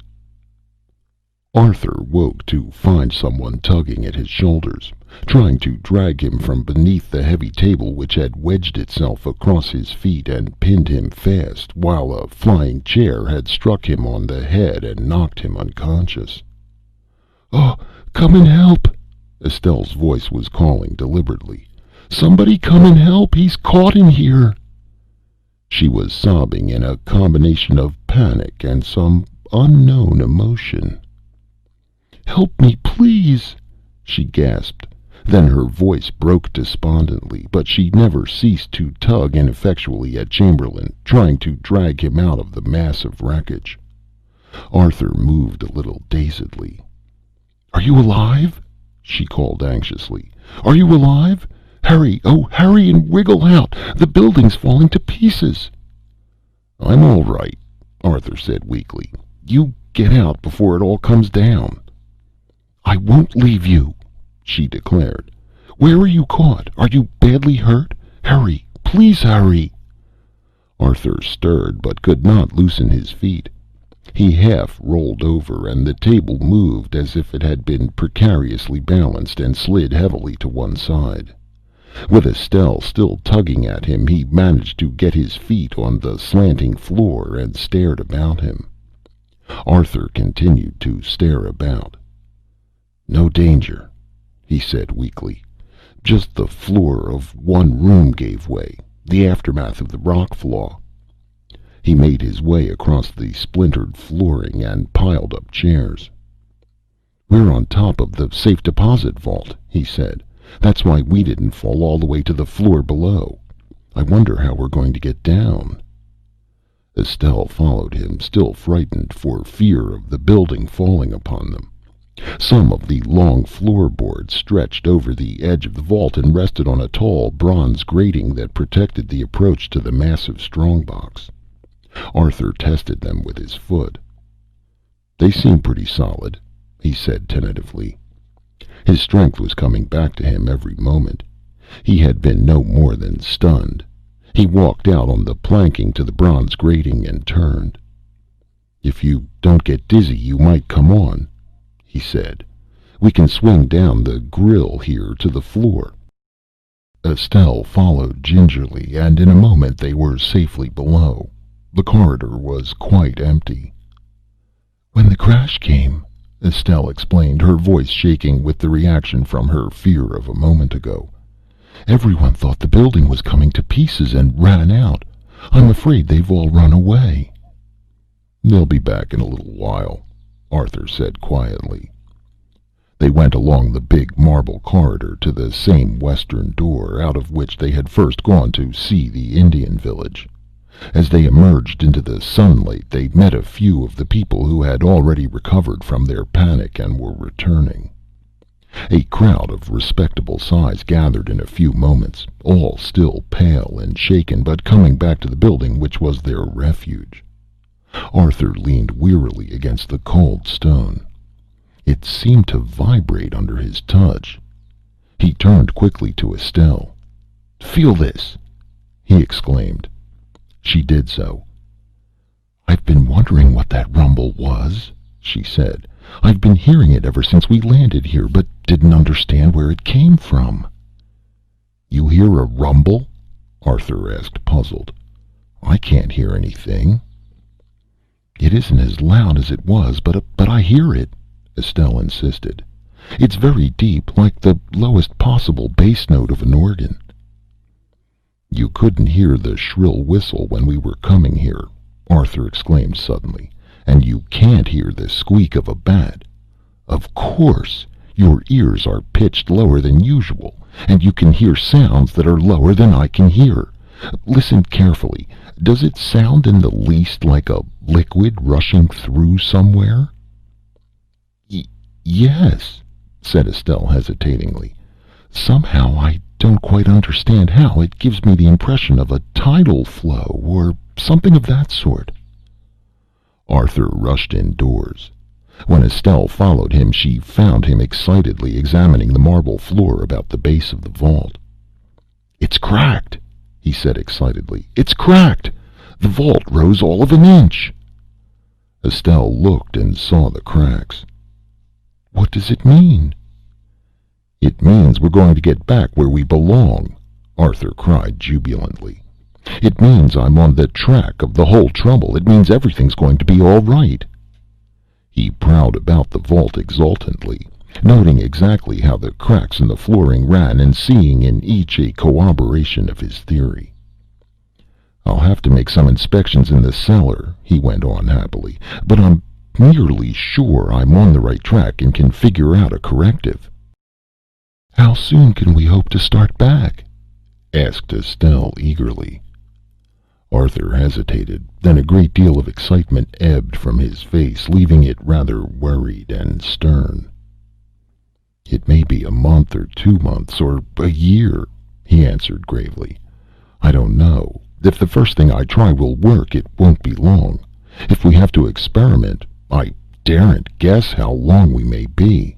Arthur woke to find someone tugging at his shoulders, trying to drag him from beneath the heavy table which had wedged itself across his feet and pinned him fast, while a flying chair had struck him on the head and knocked him unconscious. "Oh, come and help!" Estelle's voice was calling deliberately. "Somebody come and help! He's caught in here!" She was sobbing in a combination of panic and some unknown emotion. "Help me, please!" she gasped. Then her voice broke despondently, but she never ceased to tug ineffectually at Chamberlain, trying to drag him out of the mass of wreckage. Arthur moved a little dazedly. "Are you alive?" she called anxiously. "Are you alive? Hurry, oh, hurry and wiggle out! The building's falling to pieces!" "I'm all right," Arthur said weakly. "You get out before it all comes down." "I won't leave you," she declared. "Where are you caught? Are you badly hurt? Hurry, please hurry!" Arthur stirred but could not loosen his feet. He half rolled over, and the table moved as if it had been precariously balanced, and slid heavily to one side. With Estelle still tugging at him, he managed to get his feet on the slanting floor and stared about him. Arthur continued to stare about. "No danger," he said weakly. "Just the floor of one room gave way, the aftermath of the rock flaw." He made his way across the splintered flooring and piled up chairs. "We're on top of the safe deposit vault," he said. "That's why we didn't fall all the way to the floor below. I wonder how we're going to get down." Estelle followed him, still frightened for fear of the building falling upon them. Some of the long floorboards stretched over the edge of the vault and rested on a tall bronze grating that protected the approach to the massive strongbox. Arthur tested them with his foot. "They seem pretty solid," he said tentatively. His strength was coming back to him every moment. He had been no more than stunned. He walked out on the planking to the bronze grating and turned. "If you don't get dizzy, you might come on," he said. "We can swing down the grill here to the floor." Estelle followed gingerly, and in a moment they were safely below. The corridor was quite empty. "When the crash came," Estelle explained, her voice shaking with the reaction from her fear of a moment ago, "everyone thought the building was coming to pieces and ran out. I'm afraid they've all run away." "They'll be back in a little while," Arthur said quietly. They went along the big marble corridor to the same western door, out of which they had first gone to see the Indian village. As they emerged into the sunlight, they met a few of the people who had already recovered from their panic and were returning. A crowd of respectable size gathered in a few moments, all still pale and shaken, but coming back to the building which was their refuge. Arthur leaned wearily against the cold stone. It seemed to vibrate under his touch. He turned quickly to Estelle. "Feel this!" he exclaimed. She did so. "I've been wondering what that rumble was," she said. "I've been hearing it ever since we landed here, but didn't understand where it came from." "You hear a rumble?" Arthur asked, puzzled. "I can't hear anything." "It isn't as loud as it was, but I hear it," Estelle insisted. "It's very deep, like the lowest possible bass note of an organ." "You couldn't hear the shrill whistle when we were coming here," Arthur exclaimed suddenly. And you can't hear the squeak of a bat. Of course, your ears are pitched lower than usual, and you can hear sounds that are lower than I can hear. Listen carefully. Does it sound in the least like a liquid rushing through somewhere?" Yes, said Estelle hesitatingly. "Somehow, I don't quite understand how, it gives me the impression of a tidal flow, or something of that sort." Arthur rushed indoors. When Estelle followed him, she found him excitedly examining the marble floor about the base of the vault. "It's cracked," he said excitedly. "It's cracked! The vault rose all of an inch." Estelle looked and saw the cracks. "What does it mean?" "It means we're going to get back where we belong," Arthur cried jubilantly. "It means I'm on the track of the whole trouble. It means everything's going to be all right." He prowled about the vault exultantly, noting exactly how the cracks in the flooring ran and seeing in each a corroboration of his theory. "I'll have to make some inspections in the cellar," he went on happily, "but I'm nearly sure I'm on the right track and can figure out a corrective." "How soon can we hope to start back?" asked Estelle eagerly. Arthur hesitated, then a great deal of excitement ebbed from his face, leaving it rather worried and stern. "It may be a month or 2 months or a year," he answered gravely. "I don't know. If the first thing I try will work, it won't be long. If we have to experiment, I daren't guess how long we may be.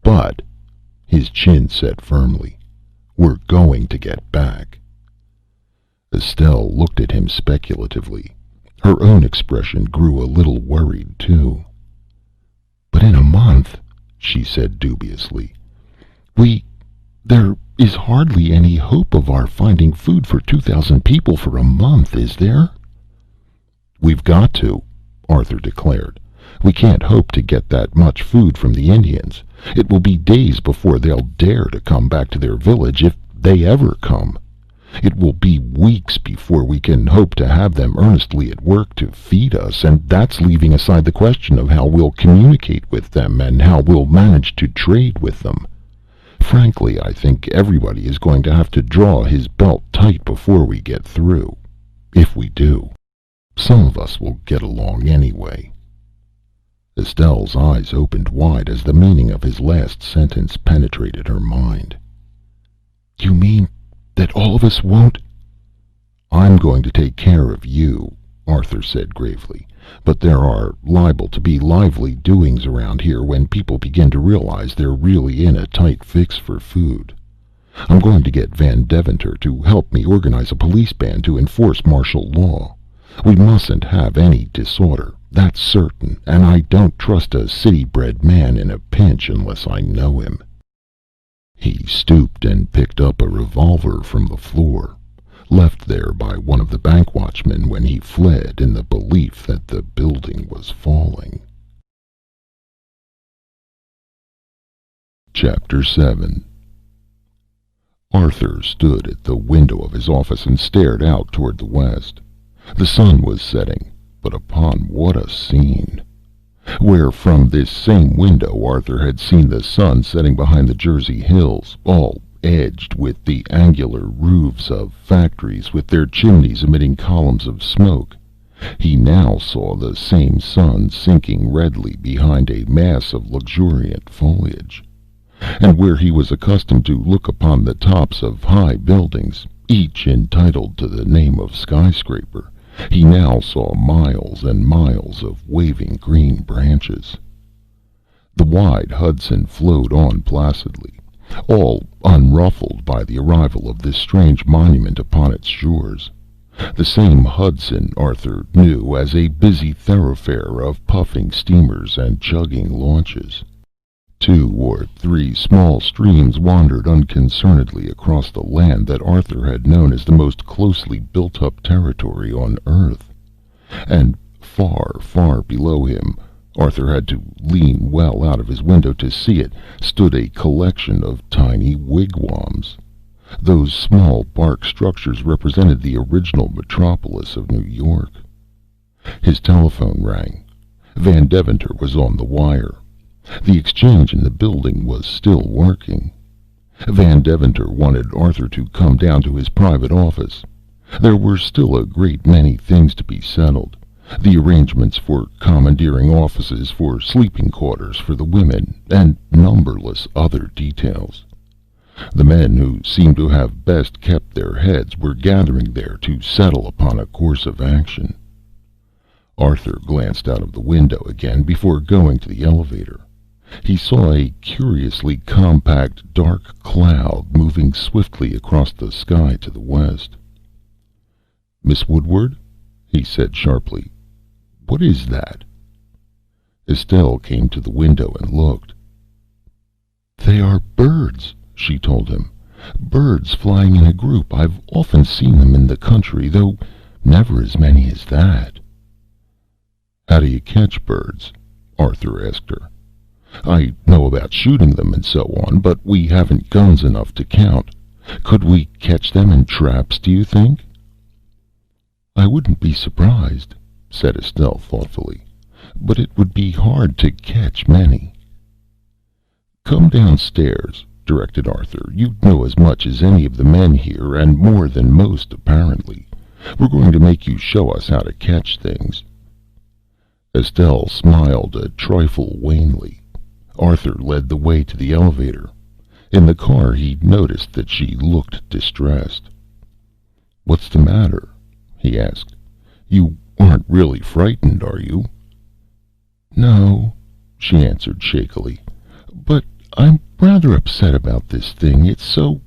But," his chin set firmly, "we're going to get back." Estelle looked at him speculatively. Her own expression grew a little worried, too. "But in a month," she said dubiously, there is hardly any hope of our finding food for 2,000 people for a month, is there?" "We've got to," Arthur declared. "We can't hope to get that much food from the Indians. It will be days before they'll dare to come back to their village, if they ever come. It will be weeks before we can hope to have them earnestly at work to feed us, and that's leaving aside the question of how we'll communicate with them and how we'll manage to trade with them. Frankly, I think everybody is going to have to draw his belt tight before we get through. If we do, some of us will get along anyway." Estelle's eyes opened wide as the meaning of his last sentence penetrated her mind. "You mean that all of us won't—" "I'm going to take care of you," Arthur said gravely. "But there are liable to be lively doings around here when people begin to realize they're really in a tight fix for food. I'm going to get Van Deventer to help me organize a police band to enforce martial law. We mustn't have any disorder, that's certain, and I don't trust a city-bred man in a pinch unless I know him." He stooped and picked up a revolver from the floor, left there by one of the bank watchmen when he fled in the belief that the building was falling. Chapter 7. Arthur stood at the window of his office and stared out toward the west. The sun was setting, but upon what a scene! Where from this same window Arthur had seen the sun setting behind the Jersey hills, all edged with the angular roofs of factories with their chimneys emitting columns of smoke, he now saw the same sun sinking redly behind a mass of luxuriant foliage. And where he was accustomed to look upon the tops of high buildings, each entitled to the name of skyscraper, he now saw miles and miles of waving green branches. The wide Hudson flowed on placidly, all unruffled by the arrival of this strange monument upon its shores. The same Hudson Arthur knew as a busy thoroughfare of puffing steamers and chugging launches. 2 or 3 small streams wandered unconcernedly across the land that Arthur had known as the most closely built-up territory on Earth. And far, far below him, Arthur had to lean well out of his window to see it, stood a collection of tiny wigwams. Those small bark structures represented the original metropolis of New York. His telephone rang. Van Deventer was on the wire. The exchange in the building was still working. Van Deventer wanted Arthur to come down to his private office. There were still a great many things to be settled. The arrangements for commandeering offices for sleeping quarters for the women, and numberless other details. The men who seemed to have best kept their heads were gathering there to settle upon a course of action. Arthur glanced out of the window again before going to the elevator. He saw a curiously compact dark cloud moving swiftly across the sky to the west. "Miss Woodward?" he said sharply. "What is that?" Estelle came to the window and looked. "They are birds," she told him. "Birds flying in a group. I've often seen them in the country, though never as many as that." "How do you catch birds?" Arthur asked her. "I know about shooting them and so on, but we haven't guns enough to count. Could we catch them in traps, do you think?" "I wouldn't be surprised," said Estelle thoughtfully, "but it would be hard to catch many." "Come downstairs," directed Arthur. "You know as much as any of the men here, and more than most, apparently. We're going to make you show us how to catch things." Estelle smiled a trifle wanly. Arthur led the way to the elevator. In the car he noticed that she looked distressed. "What's the matter?" he asked. "You aren't really frightened, are you?" "No," she answered shakily. "But I'm rather upset about this thing. It's so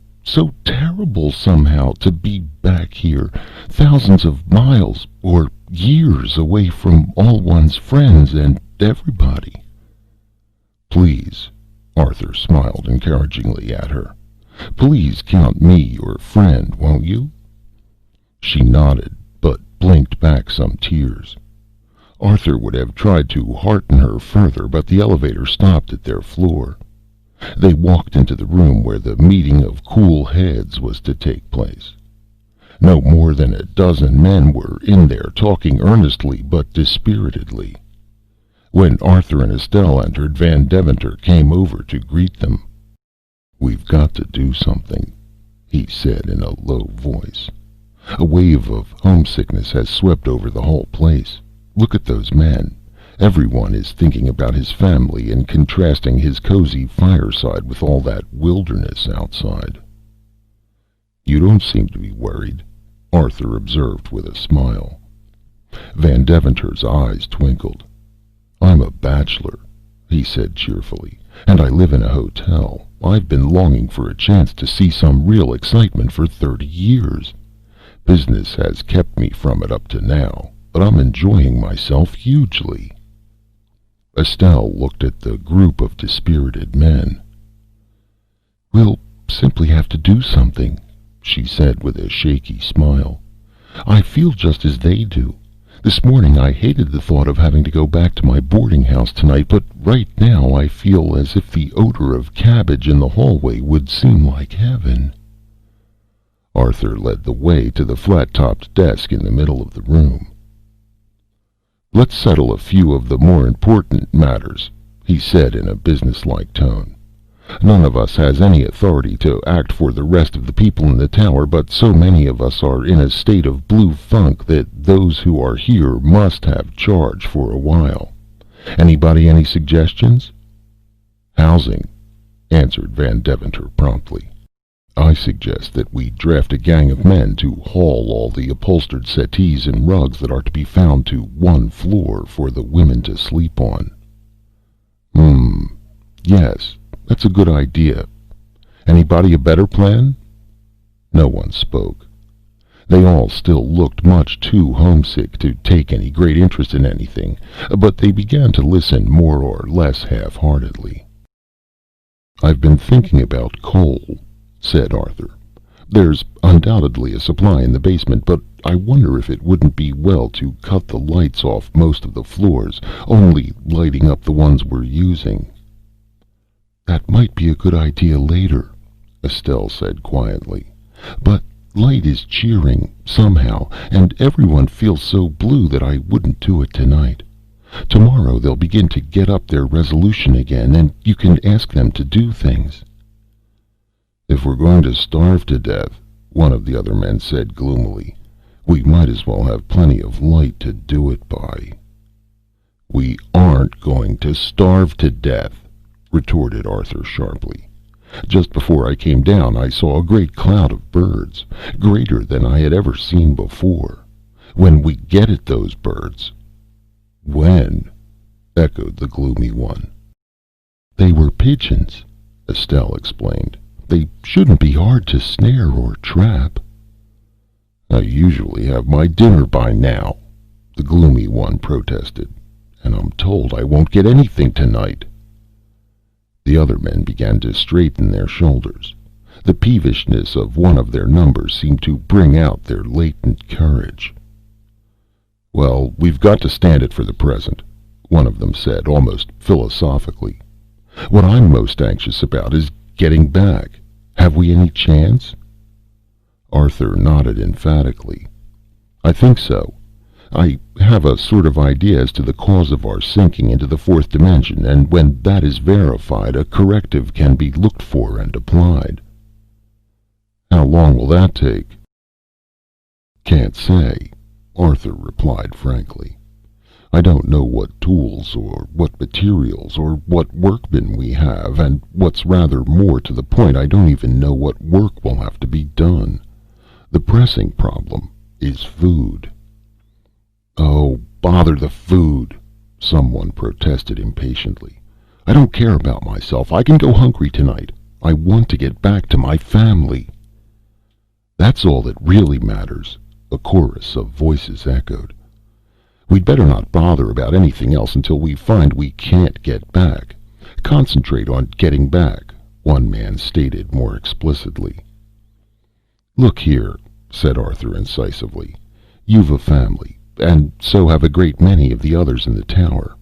terrible somehow to be back here, thousands of miles or years away from all one's friends and everybody." "Please," Arthur smiled encouragingly at her. "Please count me your friend, won't you?" She nodded, but blinked back some tears. Arthur would have tried to hearten her further, but the elevator stopped at their floor. They walked into the room where the meeting of cool heads was to take place. No more than a dozen men were in there, talking earnestly but dispiritedly. When Arthur and Estelle entered, Van Deventer came over to greet them. "We've got to do something," he said in a low voice. "A wave of homesickness has swept over the whole place. Look at those men. Everyone is thinking about his family and contrasting his cozy fireside with all that wilderness outside." "You don't seem to be worried," Arthur observed with a smile. Van Deventer's eyes twinkled. "I'm a bachelor," he said cheerfully, "and I live in a hotel. I've been longing for a chance to see some real excitement for 30 years. Business has kept me from it up to now, but I'm enjoying myself hugely." Estelle looked at the group of dispirited men. "We'll simply have to do something," she said with a shaky smile. "I feel just as they do. This morning I hated the thought of having to go back to my boarding house tonight, but right now I feel as if the odor of cabbage in the hallway would seem like heaven." Arthur led the way to the flat-topped desk in the middle of the room. "Let's settle a few of the more important matters," he said in a businesslike tone. "None of us has any authority to act for the rest of the people in the tower, but so many of us are in a state of blue funk that those who are here must have charge for a while. Anybody any suggestions?" "Housing," answered Van Deventer promptly. "I suggest that we draft a gang of men to haul all the upholstered settees and rugs that are to be found to one floor for the women to sleep on." Yes, that's a good idea. Anybody a better plan?" No one spoke. They all still looked much too homesick to take any great interest in anything, but they began to listen more or less half-heartedly. "I've been thinking about coal," said Arthur. "There's undoubtedly a supply in the basement, but I wonder if it wouldn't be well to cut the lights off most of the floors, only lighting up the ones we're using." "That might be a good idea later," Estelle said quietly. "But light is cheering, somehow, and everyone feels so blue that I wouldn't do it tonight. Tomorrow they'll begin to get up their resolution again, and you can ask them to do things." "If we're going to starve to death," one of the other men said gloomily, "we might as well have plenty of light to do it by." "We aren't going to starve to death," retorted Arthur sharply. "Just before I came down I saw a great cloud of birds, greater than I had ever seen before. When we get at those birds—" "When?" echoed the gloomy one. "They were pigeons," Estelle explained. "They shouldn't be hard to snare or trap." "I usually have my dinner by now," the gloomy one protested, "and I'm told I won't get anything tonight." The other men began to straighten their shoulders. The peevishness of one of their number seemed to bring out their latent courage. "Well, we've got to stand it for the present," one of them said, almost philosophically. "What I'm most anxious about is getting back. Have we any chance?" Arthur nodded emphatically. "I think so. I have a sort of idea as to the cause of our sinking into the fourth dimension, and when that is verified, a corrective can be looked for and applied." "How long will that take?" "Can't say," Arthur replied frankly. "I don't know what tools or what materials or what workmen we have, and what's rather more to the point, I don't even know what work will have to be done. The pressing problem is food." "Oh, bother the food," someone protested impatiently. "I don't care about myself. I can go hungry tonight. I want to get back to my family." "That's all that really matters," a chorus of voices echoed. "We'd better not bother about anything else until we find we can't get back. Concentrate on getting back," one man stated more explicitly. "Look here," said Arthur incisively. "You've a family, and so have a great many of the others in the tower.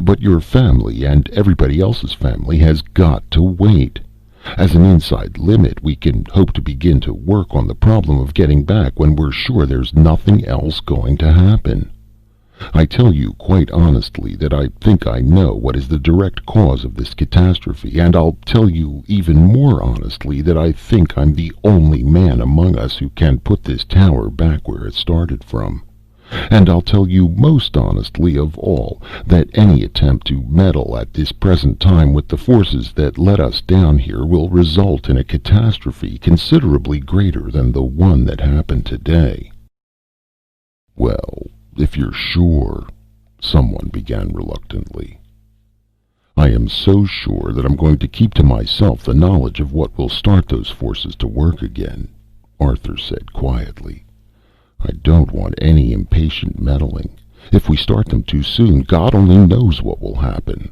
But your family, and everybody else's family, has got to wait. As an inside limit, we can hope to begin to work on the problem of getting back when we're sure there's nothing else going to happen. I tell you quite honestly that I think I know what is the direct cause of this catastrophe, and I'll tell you even more honestly that I think I'm the only man among us who can put this tower back where it started from. And I'll tell you most honestly of all that any attempt to meddle at this present time with the forces that let us down here will result in a catastrophe considerably greater than the one that happened today." "Well, if you're sure," someone began reluctantly. "I am so sure that I'm going to keep to myself the knowledge of what will start those forces to work again," Arthur said quietly. "I don't want any impatient meddling. If we start them too soon, God only knows what will happen.